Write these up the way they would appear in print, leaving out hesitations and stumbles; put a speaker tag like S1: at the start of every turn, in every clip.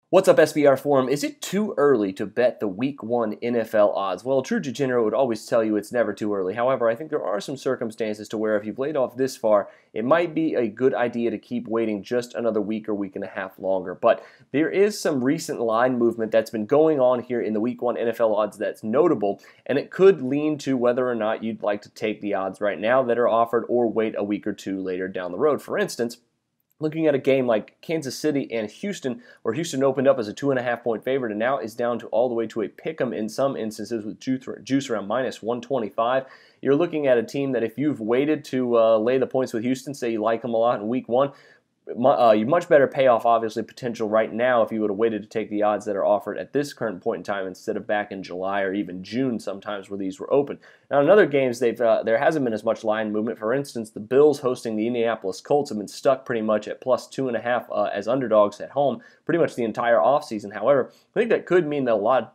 S1: What's up, SBR Forum? Is it too early to bet the Week 1 NFL odds? Well, a true degenerate would always tell you it's never too early. However, I think there are some circumstances to where if you've laid off this far, it might be a good idea to keep waiting just another week or week and a half longer. But there is some recent line movement that's been going on here in the Week 1 NFL odds that's notable, and it could lean to whether or not you'd like to take the odds right now that are offered or wait a week or two later down the road. For instance, looking at a game like Kansas City and Houston, where Houston opened up as a 2.5-point favorite and now is down to all the way to a pick'em in some instances with juice around minus 125. You're looking at a team that if you've waited to lay the points with Houston, say you like them a lot in week 1, you much better payoff, obviously, potential right now if you would have waited to take the odds that are offered at this current point in time instead of back in July or even June sometimes where these were open. Now, in other games, there hasn't been as much line movement. For instance, the Bills hosting the Indianapolis Colts have been stuck pretty much at plus 2.5 as underdogs at home pretty much the entire offseason. However, I think that could mean that a lot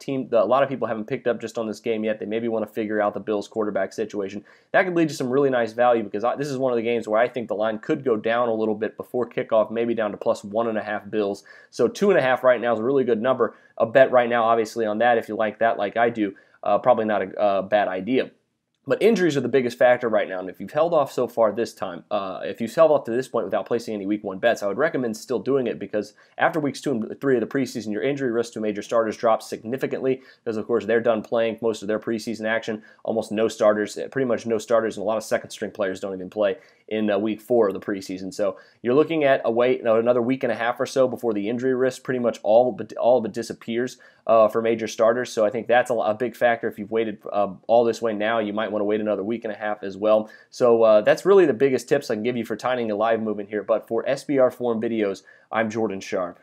S1: of people haven't picked up just on this game yet. They maybe want to figure out the Bills quarterback situation. That could lead to some really nice value because this is one of the games where I think the line could go down a little bit before kickoff, maybe down to plus 1.5 Bills. So 2.5 right now is a really good number. A bet right now, obviously, on that if you like that like I do, probably not a bad idea. But injuries are the biggest factor right now, and if you've held off so far this time, if you've held off to this point without placing any Week 1 bets, I would recommend still doing it because after Weeks 2 and 3 of the preseason, your injury risk to major starters drops significantly because, of course, they're done playing most of their preseason action. Almost no starters, pretty much no starters, and a lot of second-string players don't even play in Week 4 of the preseason. So you're looking at another week and a half or so before the injury risk pretty much all of it disappears for major starters. So I think that's a big factor. If you've waited all this way now, you might want to wait another week and a half as well. So that's really the biggest tips I can give you for timing a live movement here. But for SBR Forum videos, I'm Jordan Sharp.